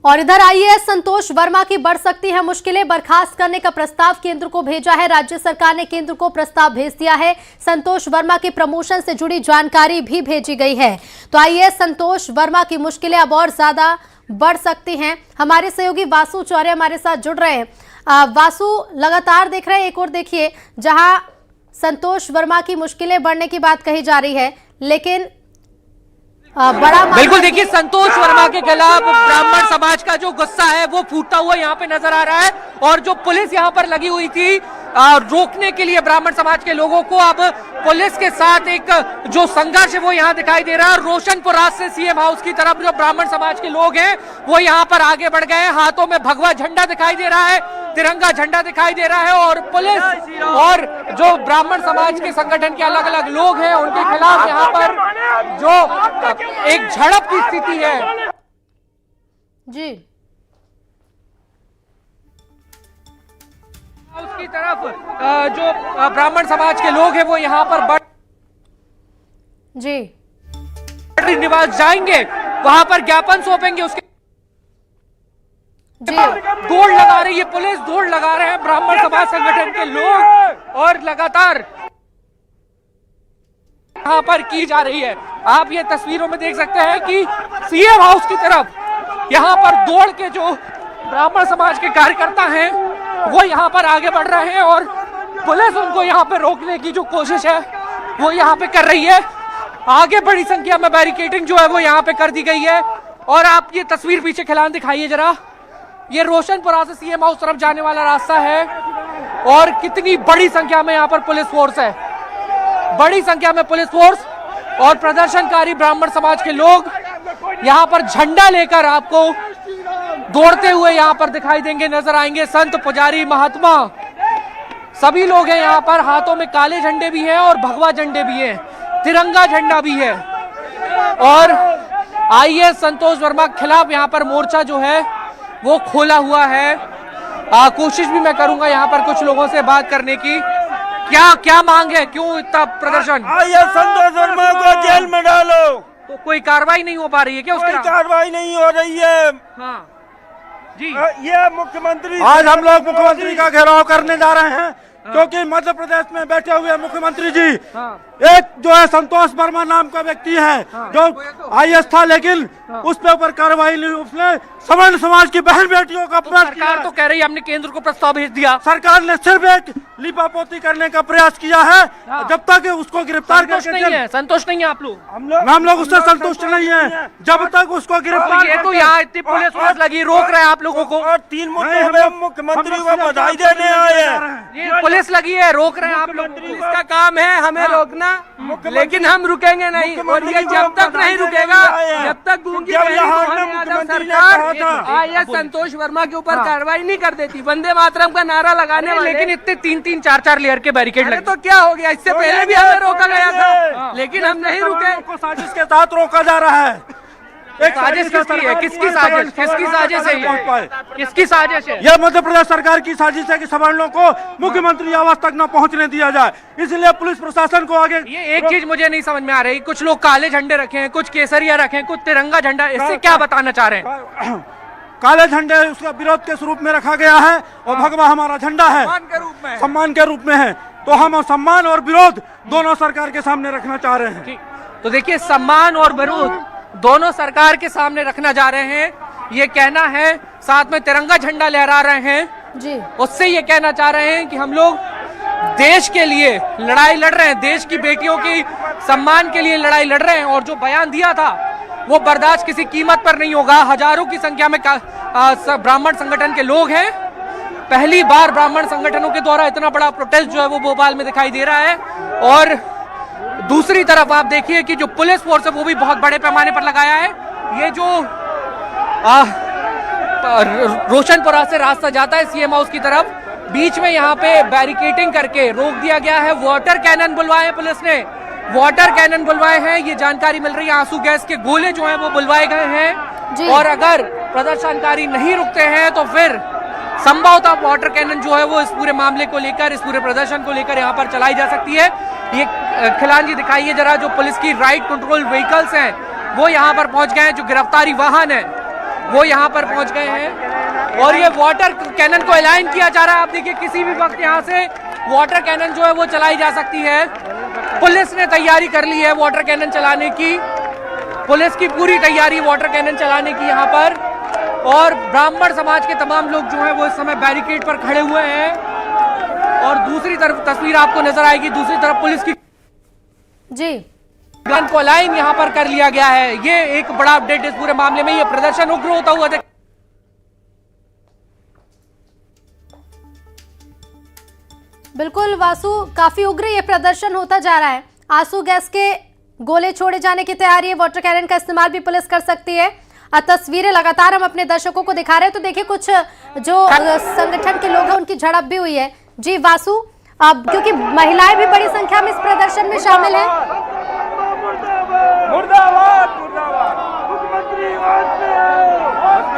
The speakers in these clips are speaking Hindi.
और इधर आईएएस संतोष वर्मा की बढ़ सकती है मुश्किलें, बर्खास्त करने का प्रस्ताव केंद्र को भेजा है। राज्य सरकार ने केंद्र को प्रस्ताव भेज दिया है। संतोष वर्मा के प्रमोशन से जुड़ी जानकारी भी भेजी गई है। तो आईएएस संतोष वर्मा की मुश्किलें अब और ज्यादा बढ़ सकती हैं। हमारे सहयोगी वासु चौरे हमारे साथ जुड़ रहे हैं। वासु, लगातार देख रहे हैं, एक और देखिए जहां संतोष वर्मा की मुश्किलें बढ़ने की बात कही जा रही है, लेकिन बड़ा बिल्कुल देखिए, संतोष वर्मा के खिलाफ ब्राह्मण समाज का जो गुस्सा है वो फूटता हुआ यहाँ पे नजर आ रहा है। और जो पुलिस यहाँ पर लगी हुई थी रोकने के लिए ब्राह्मण समाज के लोगों को, अब पुलिस के साथ एक जो संघर्ष है वो यहाँ दिखाई दे रहा है। रोशनपुर राज से सीएम हाउस की तरफ जो ब्राह्मण समाज के लोग हैं वो यहाँ पर आगे बढ़ गए हैं। हाथों में भगवा झंडा दिखाई दे रहा है, तिरंगा झंडा दिखाई दे रहा है। और पुलिस और जो ब्राह्मण समाज के संगठन के अलग अलग लोग हैं उनके खिलाफ यहाँ पर जो एक झड़प की स्थिति है जी, उसकी तरफ जो ब्राह्मण समाज के लोग हैं वो यहाँ पर जी निवास जाएंगे, वहां पर ज्ञापन सौंपेंगे। उसके दौड़ लगा रही है पुलिस, दौड़ लगा रहे हैं ब्राह्मण समाज संगठन के लोग और लगातार यहाँ पर की जा रही है। आप ये तस्वीरों में देख सकते हैं कि सीएम हाउस की तरफ यहाँ पर दौड़ के जो ब्राह्मण समाज के कार्यकर्ता हैं वो यहाँ पर आगे बढ़ रहे हैं और पुलिस उनको यहाँ पे रोकने की जो कोशिश है वो यहाँ पे कर रही है। आगे बड़ी संख्या में बैरिकेडिंग जो है वो यहाँ पे कर दी गई है। और आप ये तस्वीर पीछे खिलान दिखाइए जरा, ये रोशनपुरा से सीएम हाउस तरफ जाने वाला रास्ता है और कितनी बड़ी संख्या में यहाँ पर पुलिस फोर्स है, बड़ी संख्या में पुलिस फोर्स और प्रदर्शनकारी ब्राह्मण समाज के लोग यहाँ पर झंडा लेकर आपको दौड़ते हुए यहाँ पर दिखाई देंगे, नजर आएंगे। संत पुजारी महात्मा सभी लोग हैं यहाँ पर, हाथों में काले झंडे भी हैं और भगवा झंडे भी हैं, तिरंगा झंडा भी है। और आईएएस संतोष वर्मा के खिलाफ यहाँ पर मोर्चा जो है वो खोला हुआ है। कोशिश भी मैं करूंगा यहाँ पर कुछ लोगों से बात करने की। क्या मांग है, क्यों इतना प्रदर्शन? आईएएस संतोष वर्मा को जेल में डालो। तो कोई कार्रवाई नहीं हो पा रही है क्या? कोई कार्रवाई नहीं हो रही है। हाँ जी, ये मुख्यमंत्री, आज हम लोग मुख्यमंत्री का घेराव करने जा रहे हैं क्योंकि मध्य प्रदेश में बैठे हुए मुख्यमंत्री जी एक जो है संतोष वर्मा नाम का व्यक्ति है जो आईएएस था, लेकिन उस पे ऊपर कार्रवाई नहीं। उसने सवर्ण समाज की बहन बेटियों का अपमान किया। सरकार तो कह रही है हमने केंद्र को प्रस्ताव भेज दिया। सरकार ने सिर्फ एक लिपापोती करने का प्रयास किया है। जब तक उसको गिरफ्तार करके संतोष नहीं है आप लोग, हम लोग उससे संतुष्ट नहीं है। जब तक उसको गिरफ्तार, ये तो यहाँ इतनी पुलिस फोर्स लगी रोक रहे हैं आप लोगों को। और 3 मुद्दों में मुख्यमंत्री को बधाई देने आए हैं। पुलिस लगी है, रोक रहे हैं आप लोग। इसका काम है हमें रोकना, लेकिन हम रुकेंगे नहीं। और ये जब तक नहीं रुकेगा, जब तक गूंगी सरकार आईएएस संतोष वर्मा के ऊपर कार्रवाई नहीं कर देती, वंदे मातरम का नारा लगाने वाले। लेकिन इतने 3-3, 4-4 लेयर के बैरिकेड लगे तो क्या हो गया? इससे पहले भी हमें रोका गया था, लेकिन हम नहीं रुके। साजिश के साथ रोका जा रहा है। एक साजिश किसकी है? किसकी साजिश? किसकी साजिश है ये? किसकी साजिश है? यह मध्य प्रदेश सरकार की साजिश है कि सवर्णों को मुख्यमंत्री आवास तक न पहुंचने दिया जाए। इसलिए पुलिस प्रशासन को आगे ये एक चीज मुझे नहीं समझ में आ रही, कुछ लोग काले झंडे रखे हैं, कुछ केसरिया रखे हैं, कुछ तिरंगा झंडा, इससे क्या बताना चाह रहे हैं? काले झंडे उसका विरोध के स्वरूप में रखा गया है और भगवा हमारा झंडा है, सम्मान के रूप में है। तो हम सम्मान और विरोध दोनों सरकार के सामने रखना चाह रहे हैं। तो देखिए, सम्मान और विरोध दोनों सरकार के सामने रखना जा रहे हैं, ये कहना है। साथ में तिरंगा झंडा लहरा रहे हैं जी, उससे ये कहना चाह रहे हैं कि हम लोग देश के लिए लड़ाई लड़ रहे हैं, देश की बेटियों की सम्मान के लिए लड़ाई लड़ रहे हैं। और जो बयान दिया था वो बर्दाश्त किसी कीमत पर नहीं होगा। हजारों की संख्या में ब्राह्मण संगठन के लोग हैं। पहली बार ब्राह्मण संगठनों के द्वारा इतना बड़ा प्रोटेस्ट जो है वो भोपाल में दिखाई दे रहा है। और दूसरी तरफ आप देखिए कि जो पुलिस फोर्स है वो भी बहुत बड़े पैमाने पर लगाया है। ये जो रोशनपुरा से रास्ता जाता है सीएम हाउस की तरफ, बीच में यहाँ पे बैरिकेडिंग करके रोक दिया गया है। वाटर कैनन बुलवाए हैं पुलिस ने, वाटर कैनन बुलवाए हैं, ये जानकारी मिल रही है। आंसू गैस के गोले जो हैं वो बुलवाए गए हैं। और अगर प्रदर्शनकारी नहीं रुकते हैं तो फिर संभवतः वाटर कैनन जो है वो इस पूरे मामले को लेकर, इस पूरे प्रदर्शन को लेकर यहाँ पर चलाई जा सकती है। ये खिलान जी दिखाइए जरा, जो पुलिस की राइट कंट्रोल व्हीकल्स हैं वो यहाँ पर पहुंच गए हैं, जो गिरफ्तारी वाहन है वो यहाँ पर पहुंच गए हैं और ये वाटर कैनन को अलाइन किया जा रहा है। आप देखिए किसी भी वक्त यहाँ से वाटर कैनन जो है वो चलाई जा सकती है। पुलिस ने तैयारी कर ली है वाटर कैनन चलाने की, पुलिस की पूरी तैयारी वाटर कैनन चलाने की यहाँ पर। और ब्राह्मण समाज के तमाम लोग जो हैं वो इस समय बैरिकेड पर खड़े हुए हैं और दूसरी तरफ तस्वीर आपको नजर आएगी, दूसरी तरफ पुलिस की जी गन को लाइन यहाँ पर कर लिया गया है। ये एक बड़ा अपडेट इस पूरे मामले में। ये प्रदर्शन उग्र होता हुआ बिल्कुल वासु, काफी उग्र ये प्रदर्शन होता जा रहा है। आंसू गैस के गोले छोड़े जाने की तैयारी है, वाटर कैनन का इस्तेमाल भी पुलिस कर सकती है। तस्वीरें लगातार हम अपने दर्शकों को दिखा रहे हैं, तो देखिए कुछ जो संगठन के लोग हैं उनकी झड़प भी हुई है। जी वासु, अब क्योंकि महिलाएं भी बड़ी संख्या में इस प्रदर्शन में शामिल हैं।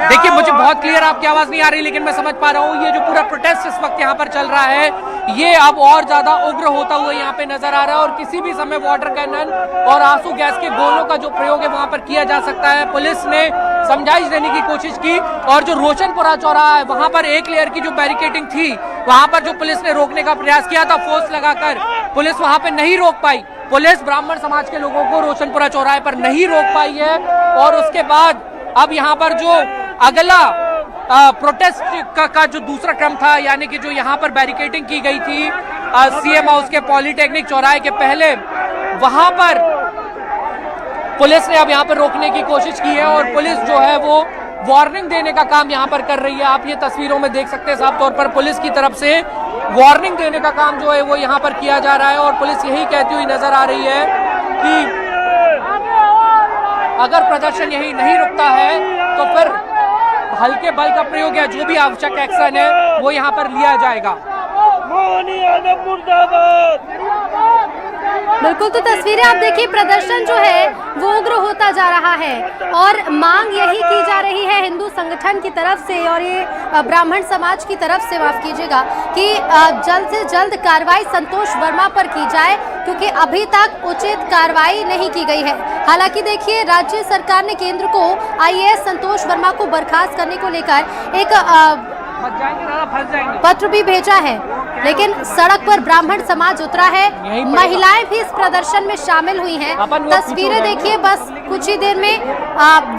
देखिए मुझे बहुत क्लियर आपकी आवाज नहीं आ रही, लेकिन मैं समझ पा रहा हूँ ये जो पूरा प्रोटेस्ट इस वक्त यहाँ पर चल रहा है ये अब और ज्यादा उग्र होता हुआ यहाँ पे नजर आ रहा है और किसी भी समय वाटर कैनन और आंसू गैस के गोलों का जो प्रयोग है वहां पर किया जा सकता है। पुलिस ने समझाइश देने की कोशिश की और जो रोशनपुरा चौराहा है वहां पर एक लेयर की जो बैरिकेडिंग थी वहां पर जो पुलिस ने रोकने का प्रयास किया था फोर्स लगाकर, पुलिस वहां पे नहीं रोक पाई। पुलिस ब्राह्मण समाज के लोगों को रोशनपुरा चौराहे पर नहीं रोक पाई है और उसके बाद अब यहाँ पर जो अगला प्रोटेस्ट का जो दूसरा क्रम था, यानी कि जो यहाँ पर बैरिकेडिंग की गई थी सीएम हाउस के पॉलिटेक्निक चौराहे के पहले, वहां पर पुलिस ने अब यहाँ पर रोकने की कोशिश की है और पुलिस जो है वो वार्निंग देने का काम यहाँ पर कर रही है। आप ये तस्वीरों में देख सकते हैं साफ तौर पर पुलिस की तरफ से वार्निंग देने का काम जो है वो यहाँ पर किया जा रहा है और पुलिस यही कहती हुई नजर आ रही है कि अगर प्रदर्शन यही नहीं रुकता है तो फिर हल्के बल का प्रयोग या जो भी आवश्यक एक्शन है वो यहाँ पर लिया जाएगा। बिल्कुल, तो तस्वीरें आप देखिए, प्रदर्शन जो है वो उग्र होता जा रहा है और मांग यही की जा रही है हिंदू संगठन की तरफ से और ये ब्राह्मण समाज की तरफ से, माफ कीजिएगा, कि जल्द से जल्द कार्रवाई संतोष वर्मा पर की जाए क्योंकि अभी तक उचित कार्रवाई नहीं की गई है। हालांकि देखिए राज्य सरकार ने केंद्र को आईएएस संतोष वर्मा को बर्खास्त करने को लेकर एक पत्र भी भेजा है, लेकिन सड़क पर ब्राह्मण समाज उतरा है, महिलाएं भी इस प्रदर्शन में शामिल हुई हैं। तस्वीरें देखिए, बस कुछ ही देर में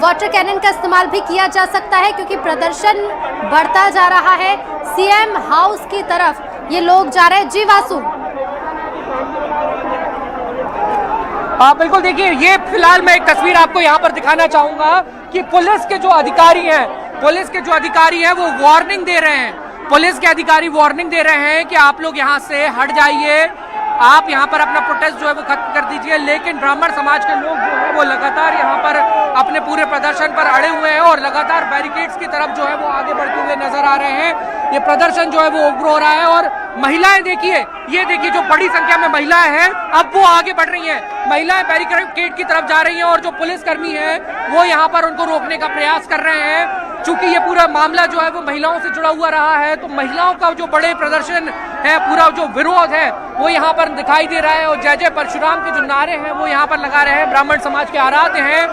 वाटर कैनन का इस्तेमाल भी किया जा सकता है क्योंकि प्रदर्शन बढ़ता जा रहा है। सीएम हाउस की तरफ ये लोग जा रहे हैं। जी वासु, बिल्कुल, देखिए ये फिलहाल मैं एक तस्वीर आपको यहाँ पर दिखाना चाहूंगा कि पुलिस के जो अधिकारी हैं वो वार्निंग दे रहे हैं। पुलिस के अधिकारी वार्निंग दे रहे हैं कि आप लोग यहाँ से हट जाइए, आप यहाँ पर अपना प्रोटेस्ट जो है वो खत्म कर दीजिए। लेकिन ब्राह्मण समाज के लोग जो है वो लगातार यहाँ पर अपने पूरे प्रदर्शन पर अड़े हुए हैं और लगातार बैरिकेड्स की तरफ जो है वो आगे बढ़ते हुए नजर आ रहे हैं। ये प्रदर्शन जो है वो उग्र हो रहा है और महिलाएं देखिए, ये देखिए जो बड़ी संख्या में महिलाएं हैं अब वो आगे बढ़ रही हैं। महिलाएं बैरिकेड की तरफ जा रही हैं और जो पुलिसकर्मी है वो यहाँ पर उनको रोकने का प्रयास कर रहे हैं। चूंकि ये पूरा मामला जो है वो महिलाओं से जुड़ा हुआ रहा है तो महिलाओं का जो बड़े प्रदर्शन है, पूरा जो विरोध है वो यहाँ पर दिखाई दे रहा है और जय जय परशुराम के जो नारे हैं वो यहाँ पर लगा रहे हैं। ब्राह्मण समाज के आराध्य हैं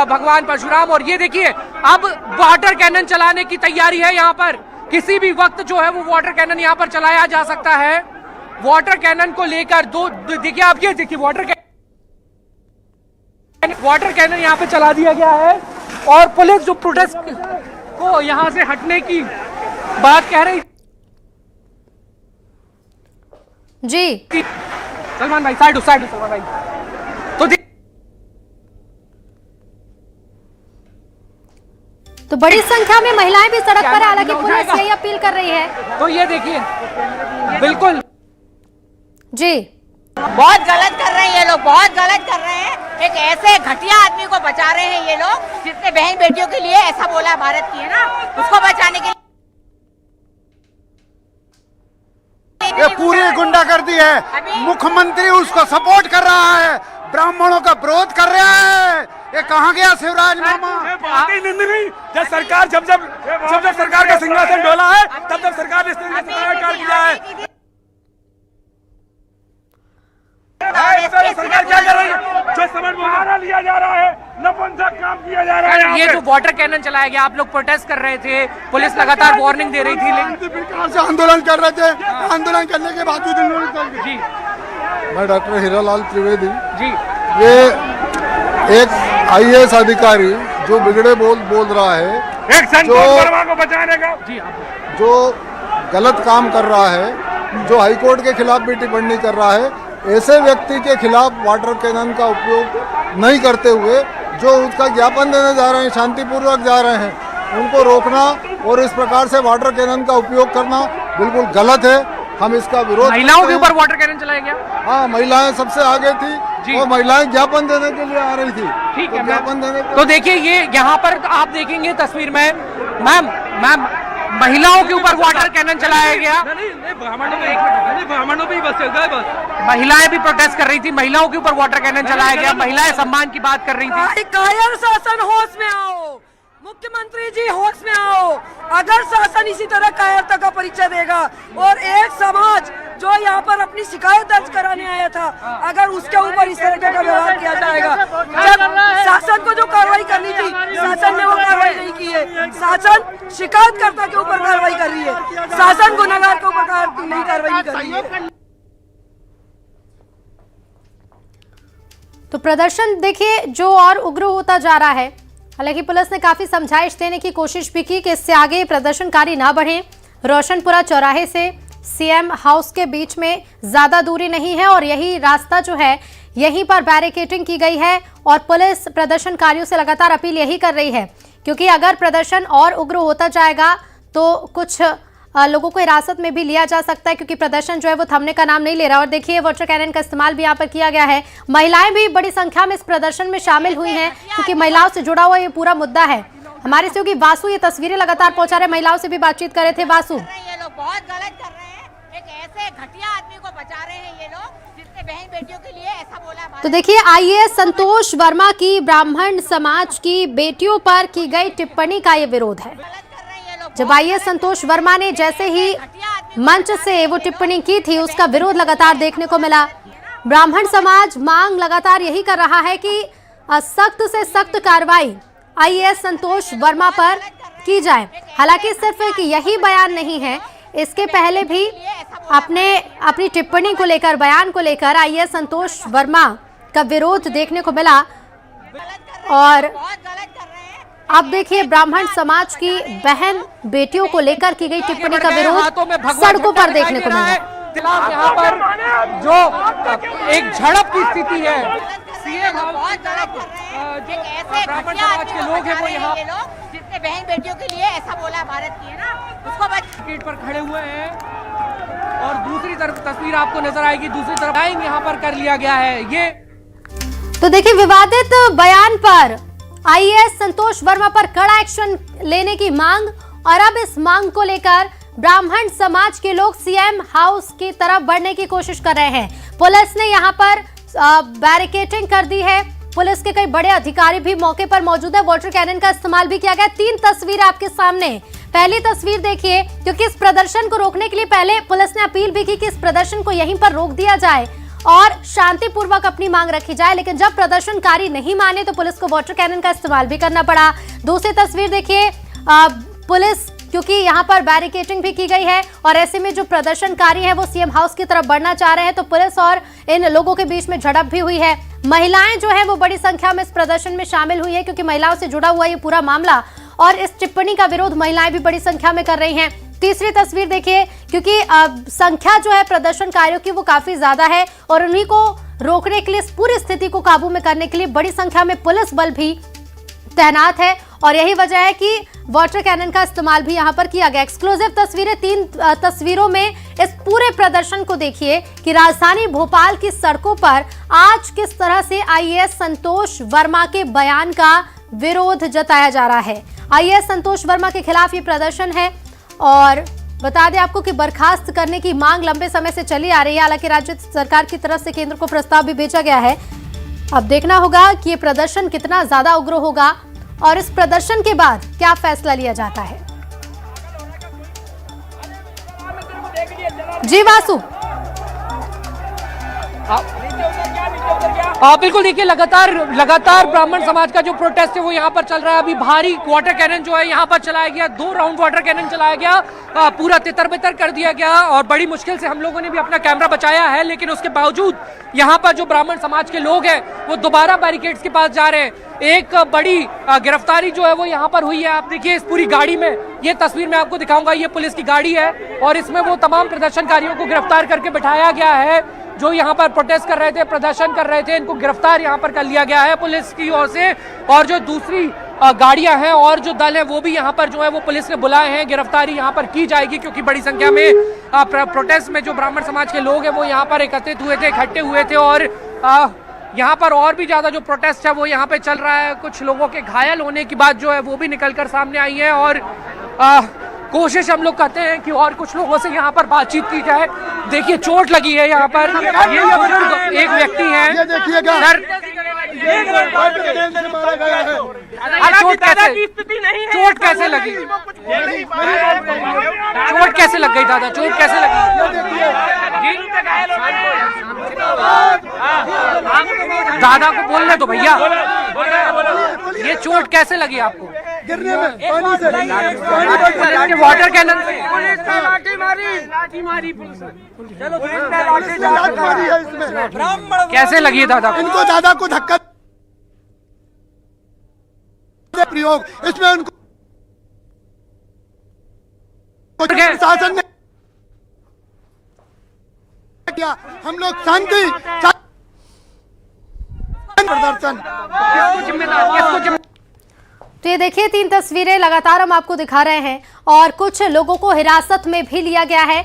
भगवान परशुराम। और ये देखिए अब वाटर कैनन चलाने की तैयारी है यहाँ पर, किसी भी वक्त जो है वो वाटर कैनन यहाँ पर चलाया जा सकता है। वाटर कैनन को लेकर देखिए आप, ये देखिए वाटर कैनन यहाँ पे चला दिया गया है और पुलिस जो प्रोटेस्ट को यहाँ से हटने की बात कह रही। जी सलमान भाई साइड सलमान भाई, तो बड़ी संख्या में महिलाएं भी सड़क पर, हालांकि पुलिस यही अपील कर रही है। तो ये देखिए बिल्कुल जी, बहुत गलत कर रहे हैं ये लोग, बहुत गलत कर रहे हैं। एक ऐसे घटिया आदमी को बचा रहे हैं ये लोग जिसने बहन बेटियों के लिए ऐसा बोला भारत की है ना, उसको बचाने के लिए ये पूरी गुंडागर्दी है। मुख्यमंत्री उसको सपोर्ट कर रहा है, ब्राह्मणों का विरोध कर रहा है। ये कहाँ गया शिवराज मामा? जब सरकार जब सरकार का सिंहासन डोला है तब सरकार ने इस तरीके से कार्य किया है। सरकार क्या कर रही है? जो समझ मुहावरा लिया जा रहा है, नपुंसक काम किया जा रहा है। ये जो वाटर कैनन चलाया गया, आप लोग प्रोटेस्ट कर रहे थे, पुलिस लगातार वार्निंग दे रही थी, लेकिन से आंदोलन कर रहे थे, आंदोलन करने के बावजूद जी मैं डॉक्टर हीरालाल त्रिवेदी, जी ये एक IAS अधिकारी जो बिगड़े बोल रहा है, एक संतोष वर्मा को बचाने का जी आप जो गलत काम कर रहा है, जो हाईकोर्ट के खिलाफ भी टिप्पणी कर रहा है, ऐसे व्यक्ति के खिलाफ वाटर कैनन का उपयोग नहीं करते हुए जो उसका ज्ञापन देने जा रहे हैं, शांतिपूर्वक जा रहे हैं, उनको रोकना और इस प्रकार से वाटर कैनन का उपयोग करना बिल्कुल गलत है। हम इसका विरोध महिलाओं के ऊपर वाटर कैनन चलाया गया। हाँ, महिलाएं सबसे आगे थी और महिलाएं ज्ञापन देने के लिए आ रही थी। ठीक है, ज्ञापन देने तो देखिए ये यहाँ पर आप देखेंगे तस्वीर में, मैम महिलाओं के ऊपर वाटर कैनन चलाया गया। ब्राह्मणों पे ही बस चलता है बस। महिलाएं भी प्रोटेस्ट कर रही थी, महिलाओं के ऊपर वाटर कैनन चलाया गया, महिलाएं सम्मान की बात कर रही थी। कायर शासन, होश में आओ मुख्यमंत्री जी, होश में आओ। अगर शासन इसी तरह कायरता का परिचय देगा और एक समाज जो यहाँ पर अपनी शिकायत दर्ज कराने आया था, अगर उसके ऊपर इस तरह का व्यवहार किया जाएगा, जब शासन को जो कार्रवाई करनी थी शासन ने वो कार्रवाई नहीं की है। शासन शिकायतकर्ता के ऊपर कार्रवाई कर रही है, शासन गुनहगार के ऊपर कार्रवाई नहीं कर रही है। तो प्रदर्शन देखिए जो और उग्र होता जा रहा है। हालांकि पुलिस ने काफी समझाइश देने की कोशिश भी की कि इससे आगे प्रदर्शनकारी ना बढ़े। रोशनपुरा चौराहे से CM हाउस के बीच में ज्यादा दूरी नहीं है और यही रास्ता जो है यहीं पर बैरिकेडिंग की गई है और पुलिस प्रदर्शनकारियों से लगातार अपील यही कर रही है, क्योंकि अगर प्रदर्शन और उग्र होता जाएगा तो कुछ लोगों को हिरासत में भी लिया जा सकता है, क्योंकि प्रदर्शन जो है वो थमने का नाम नहीं ले रहा। और देखिए वाटर कैनन का इस्तेमाल भी यहाँ पर किया गया है। महिलाएं भी बड़ी संख्या में इस प्रदर्शन में शामिल हुई हैं, क्योंकि महिलाओं से जुड़ा हुआ ये पूरा मुद्दा है। हमारे सहयोगी वासु ये तस्वीरें लगातार पहुंचा रहे, महिलाओं से भी बातचीत कर रहे थे। वासु, ये लोग बहुत गलत कर रहे हैं, एक ऐसे घटिया आदमी को बचा रहे हैं ये लोग, जिसने बहन बेटियों के लिए ऐसा बोला। तो देखिए IAS संतोष वर्मा की ब्राह्मण समाज की बेटियों पर की गई टिप्पणी का ये विरोध है। जब IAS संतोष वर्मा ने जैसे ही मंच से वो टिप्पणी की थी, उसका विरोध लगातार देखने को मिला। ब्राह्मण समाज मांग लगातार यही कर रहा है कि सख्त से सख्त कार्रवाई IAS संतोष वर्मा पर की जाए। हालांकि सिर्फ एक यही बयान नहीं है, इसके पहले भी अपनी टिप्पणी को लेकर, बयान को लेकर IAS संतोष वर्मा का विरोध देखने को मिला। और अब देखिए ब्राह्मण समाज की बहन बेटियों को लेकर की गई टिप्पणी का विरोध सड़कों पर देखने को मिला। यहाँ पर जो एक झड़प की स्थिति है, CM बहुत गलत कर रहे हैं, एक ऐसे ब्राह्मण घटिया समाज के लोग हैं वो यहाँ ये लोग, जिसने बहन बेटियों के लिए ऐसा बोला भारत की है ना, उसको बच गेट पर खड़े हुए हैं। और दूसरी तरफ तस्वीर आपको नजर आएगी, दूसरी तरफ लाइन यहाँ पर कर लिया गया है। ये तो देखिए विवादित बयान पर IAS संतोष वर्मा पर कड़ा एक्शन लेने की मांग, और अब इस मांग को लेकर ब्राह्मण समाज के लोग CM हाउस की तरफ बढ़ने की कोशिश कर रहे हैं। पुलिस ने यहां पर बैरिकेडिंग कर दी है, पुलिस के कई बड़े अधिकारी भी मौके पर मौजूद है। वाटर कैनन का इस्तेमाल भी किया गया। 3 तस्वीरें आपके सामने। पहली तस्वीर देखिए, क्योंकि इस प्रदर्शन को रोकने के लिए पहले पुलिस ने अपील भी की कि इस प्रदर्शन को यहीं पर रोक दिया जाए और शांतिपूर्वक अपनी मांग रखी जाए, लेकिन जब प्रदर्शनकारी नहीं माने तो पुलिस को वाटर कैनन का इस्तेमाल भी करना पड़ा। दूसरी तस्वीर देखिए, पुलिस, क्योंकि यहाँ पर बैरिकेडिंग भी की गई है और ऐसे में जो प्रदर्शनकारी हैं वो CM हाउस की तरफ बढ़ना चाह रहे हैं, तो पुलिस और इन लोगों के बीच में झड़प भी हुई है। महिलाएं जो है वो बड़ी संख्या में इस प्रदर्शन में शामिल हुई है, क्योंकि महिलाओं से जुड़ा हुआ ये पूरा मामला, और इस टिप्पणी का विरोध महिलाएं भी बड़ी संख्या में कर रही हैं। तीसरी तस्वीर देखिए, क्योंकि संख्या जो है प्रदर्शनकारियों की वो काफी ज्यादा है और उन्हीं को रोकने के लिए, इस पूरी स्थिति को काबू में करने के लिए बड़ी संख्या में पुलिस बल भी तैनात है, और यही वजह है कि वाटर कैनन का इस्तेमाल भी यहां पर किया गया। एक्सक्लूसिव तस्वीरें, 3 तस्वीरों में इस पूरे प्रदर्शन को देखिए कि राजधानी भोपाल की सड़कों पर आज किस तरह से IAS संतोष वर्मा के बयान का विरोध जताया जा रहा है। IAS संतोष वर्मा के खिलाफ ये प्रदर्शन है और बता दें आपको कि बर्खास्त करने की मांग लंबे समय से चली आ रही है। हालांकि राज्य सरकार की तरफ से केंद्र को प्रस्ताव भी भेजा गया है। अब देखना होगा कि ये प्रदर्शन कितना ज्यादा उग्र होगा और इस प्रदर्शन के बाद क्या फैसला लिया जाता है। जी वासु, बिल्कुल देखिए, लगातार ब्राह्मण समाज का जो प्रोटेस्ट है वो यहाँ पर चल रहा है। अभी भारी वाटर कैनन जो है यहाँ पर चलाया गया, 2 राउंड वाटर कैनन चलाया गया, पूरा तितर बितर कर दिया गया और बड़ी मुश्किल से हम लोगों ने भी अपना कैमरा बचाया है। लेकिन उसके बावजूद यहाँ पर जो ब्राह्मण समाज के लोग हैं वो दोबारा बैरिकेड्स के पास जा रहे हैं। एक बड़ी गिरफ्तारी जो है वो यहाँ पर हुई है। आप देखिए इस पूरी गाड़ी में, ये तस्वीर मैं आपको दिखाऊंगा, ये पुलिस की गाड़ी है और इसमें वो तमाम प्रदर्शनकारियों को गिरफ्तार करके बिठाया गया है जो यहाँ पर प्रोटेस्ट कर रहे थे, प्रदर्शन कर रहे थे। इनको गिरफ्तार यहाँ पर कर लिया गया है पुलिस की ओर से। और जो दूसरी गाड़ियां हैं और जो दल है वो भी यहाँ पर जो है वो पुलिस ने बुलाए हैं। गिरफ्तारी यहाँ पर की जाएगी क्योंकि बड़ी संख्या में प्रोटेस्ट में जो ब्राह्मण समाज के लोग हैं वो यहाँ पर एकत्रित हुए थे, इकट्ठे हुए थे और यहाँ पर और भी ज्यादा जो प्रोटेस्ट है वो यहाँ पे चल रहा है। कुछ लोगों के घायल होने की बात जो है वो भी निकलकर सामने आई है और कोशिश हम लोग करते हैं कि और कुछ लोगों से यहाँ पर बातचीत की जाए। देखिए चोट लगी है यहाँ पर, ये बुजुर्ग एक व्यक्ति है सर, चोट कैसे लगी? चोट कैसे लग गई दादा? चोट कैसे लगी? दादा को बोलने दो भैया, ये चोट कैसे लगी आपको? गिरने में पानी से वाटर कैनन से लाठी मारी पुलिस है इसमें। कैसे लगी दादा को? इनको दादा को धक्का प्रयोग, इसमें उनको प्रशासन ने किया। हम लोग शांति प्रदर्शन। तो ये देखिए 3 तस्वीरें लगातार हम आपको दिखा रहे हैं और कुछ लोगों को हिरासत में भी लिया गया है,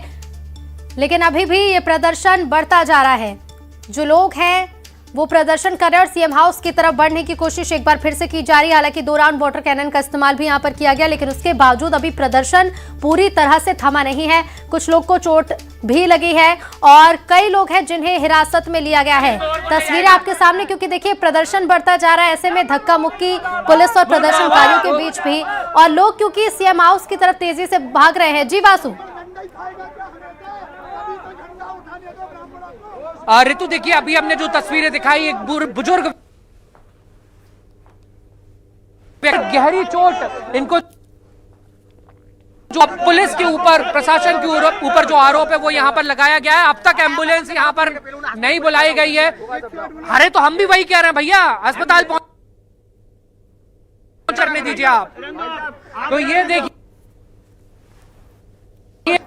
लेकिन अभी भी ये प्रदर्शन बढ़ता जा रहा है। जो लोग हैं वो प्रदर्शन कर रहे हैं और सीएम हाउस की तरफ बढ़ने की कोशिश एक बार फिर से की जा रही है। हालांकि 2 राउंड वाटर कैनन का इस्तेमाल भी यहाँ पर किया गया, लेकिन उसके बावजूद अभी प्रदर्शन पूरी तरह से थमा नहीं है। कुछ लोग को चोट भी लगी है और कई लोग हैं जिन्हें हिरासत में लिया गया है। तस्वीरें आपके सामने, क्योंकि देखिए प्रदर्शन बढ़ता जा रहा है, ऐसे में धक्का मुक्की पुलिस और प्रदर्शनकारियों के बीच भी, और लोग क्योंकि सीएम हाउस की तरफ तेजी से भाग रहे हैं। जी वासु। ऋतु देखिए अभी हमने जो तस्वीरें दिखाई, एक बुजुर्ग गहरी चोट, इनको जो पुलिस के ऊपर, प्रशासन के ऊपर जो आरोप है वो यहाँ पर लगाया गया है। अब तक एम्बुलेंस यहाँ पर नहीं बुलाई गई है। अरे तो हम भी वही कह रहे हैं भैया, अस्पताल पहुंचने दीजिए आप। तो ये देखिए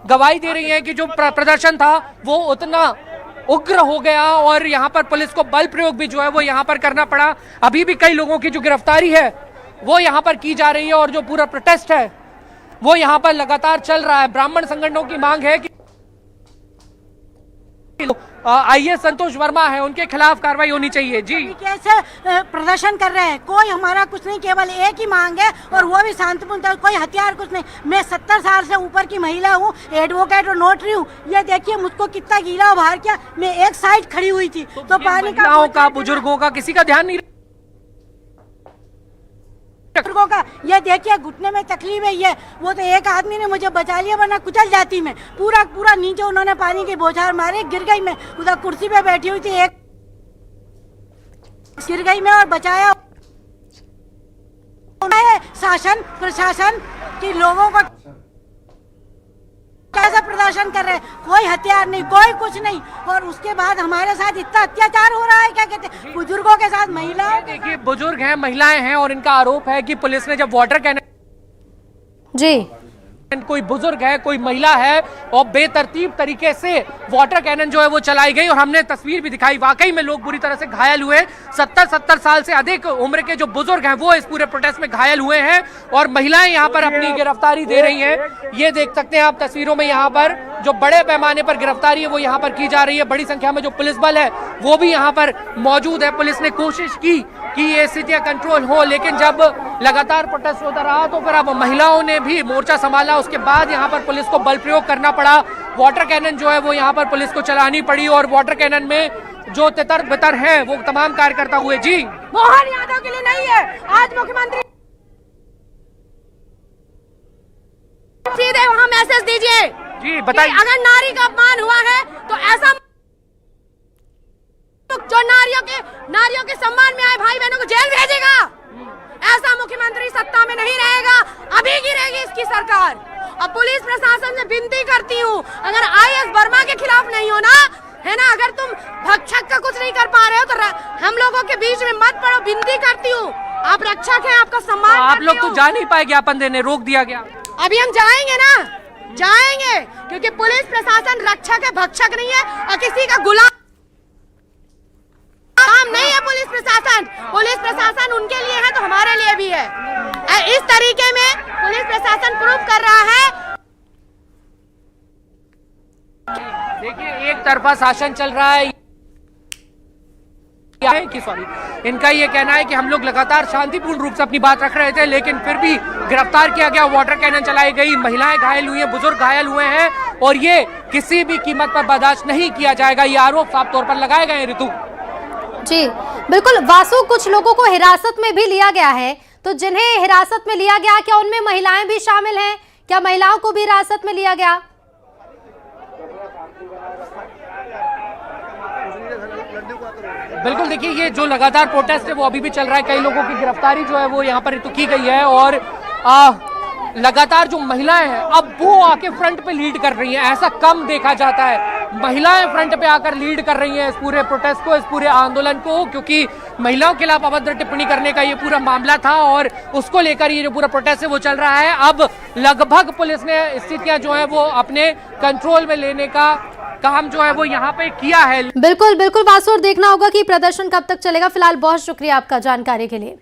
गवाही दे रही है कि जो प्रदर्शन था वो उतना उग्र हो गया और यहाँ पर पुलिस को बल प्रयोग भी जो है वो यहाँ पर करना पड़ा। अभी भी कई लोगों की जो गिरफ्तारी है वो यहाँ पर की जा रही है और जो पूरा प्रोटेस्ट है वो यहाँ पर लगातार चल रहा है। ब्राह्मण संगठनों की मांग है कि आईएएस संतोष वर्मा है, उनके खिलाफ कार्रवाई होनी चाहिए। जी कैसे प्रदर्शन कर रहे हैं, कोई हमारा कुछ नहीं, केवल एक ही मांग है और वो भी शांतिपूर्ण, कोई हथियार कुछ नहीं। मैं 70 साल से ऊपर की महिला हूँ, एडवोकेट और नोटरी हूँ। ये देखिए मुझको कितना गीला बाहर किया, मैं एक साइड खड़ी हुई थी तो पानी का बुजुर्गों का किसी का ध्यान नहीं, का ये देखिए घुटने में तकलीफ है। ये वो तो एक आदमी ने मुझे बचा लिया, वरना कुचल जाती मैं। पूरा नीचे उन्होंने पानी की बौछार मारी, गिर गई मैं। उधर कुर्सी पे बैठी हुई थी, एक गिर गई मैं और बचाया। शासन प्रशासन के लोगों को कैसा प्रदर्शन कर रहे हैं, कोई हथियार नहीं, कोई कुछ नहीं, और उसके बाद हमारे साथ इतना अत्याचार हो रहा है। क्या कहते हैं, बुजुर्गों के साथ महिलाएं। देखिए बुजुर्ग हैं, महिलाएं हैं और इनका आरोप है कि पुलिस ने जब वाटर कैनन, जी कोई बुजुर्ग है, कोई महिला है और बेतरतीब तरीके से वाटर कैनन जो है वो चलाई गई और हमने तस्वीर भी दिखाई। वाकई में लोग बुरी तरह से घायल हुए। 70 साल से अधिक उम्र के जो बुजुर्ग हैं वो इस पूरे प्रोटेस्ट में घायल हुए हैं और महिलाएं यहाँ पर अपनी गिरफ्तारी दे रही हैं। ये देख सकते हैं आप तस्वीरों में, यहाँ पर जो बड़े पैमाने पर गिरफ्तारी है वो यहाँ पर की जा रही है। बड़ी संख्या में जो पुलिस बल है वो भी यहाँ पर मौजूद है। पुलिस ने कोशिश की कि ये स्थितियां कंट्रोल हो, लेकिन जब लगातार प्रोटेस्ट होता रहा तो फिर अब महिलाओं ने भी मोर्चा संभाला। उसके बाद यहाँ पर पुलिस को बल प्रयोग करना पड़ा। वाटर कैनन जो है वो यहाँ पर पुलिस को चलानी पड़ी और वाटर कैनन में जो तितर बितर है वो तमाम कार्यकर्ता हुए। जी मोहन यादव के लिए नहीं है, आज मुख्यमंत्री सीधे वहाँ मैसेज दीजिए। जी बताइए, अगर नारी का अपमान हुआ है तो ऐसा जो नारियों के सम्मान में आए भाई बहनों को जेल भेजेगा। ऐसा मुख्यमंत्री सत्ता में नहीं रहेगा, अभी गिरेगी इसकी सरकार। अब पुलिस प्रशासन से विनती करती हूँ, अगर IAS वर्मा के खिलाफ नहीं हो ना, है ना, अगर तुम भक्षक का कुछ नहीं कर पा रहे हो तो हम लोगों के बीच में मत पड़ो, विनती करती हूँ। आप रक्षक हैं, आपका सम्मान तो आप लोग तो जा नहीं पाए ज्ञापन देने, रोक दिया गया। अभी हम जाएंगे ना, जाएंगे, क्योंकि पुलिस प्रशासन रक्षक है, भक्षक नहीं है और किसी का गुलाम नहीं है। पुलिस प्रशासन उनके लिए है तो हमारे लिए भी है। इस तरीके में पुलिस प्रशासन प्रूव कर रहा है। देखिए, एक तरफा शासन चल रहा है कि इनका ये कहना है कि हम लोग लगातार शांतिपूर्ण रूप से अपनी बात रख रहे थे, लेकिन फिर भी गिरफ्तार किया गया, वाटर कैनन चलाई गई, महिलाएं घायल हुई हैं, बुजुर्ग घायल हुए हैं और ये किसी भी कीमत पर बर्दाश्त नहीं किया जाएगा। ये आरोप साफ तौर पर लगाए गए हैं। ऋतु जी बिल्कुल वासु, कुछ लोगों को हिरासत में भी लिया गया है, तो जिन्हें हिरासत में लिया गया, क्या उनमें महिलाएं भी शामिल हैं? क्या महिलाओं को भी हिरासत में लिया गया? बिल्कुल, देखिए, ये जो लगातार प्रोटेस्ट है वो अभी भी चल रहा है। कई लोगों की गिरफ्तारी जो है वो यहाँ पर ऋतु की गई है और लगातार जो महिलाएं हैं अब वो आके फ्रंट पे लीड कर रही हैं। ऐसा कम देखा जाता है, महिलाएं फ्रंट पे आकर लीड कर रही हैं इस पूरे प्रोटेस्ट को, इस पूरे आंदोलन को, क्योंकि महिलाओं के खिलाफ अभद्र टिप्पणी करने का ये पूरा मामला था और उसको लेकर ये जो पूरा प्रोटेस्ट है वो चल रहा है। अब लगभग पुलिस ने स्थितियां जो है वो अपने कंट्रोल में लेने का काम जो है वो यहाँ पे किया है। बिल्कुल वासु, और देखना होगा कि प्रदर्शन कब तक चलेगा। फिलहाल बहुत शुक्रिया आपका जानकारी के लिए।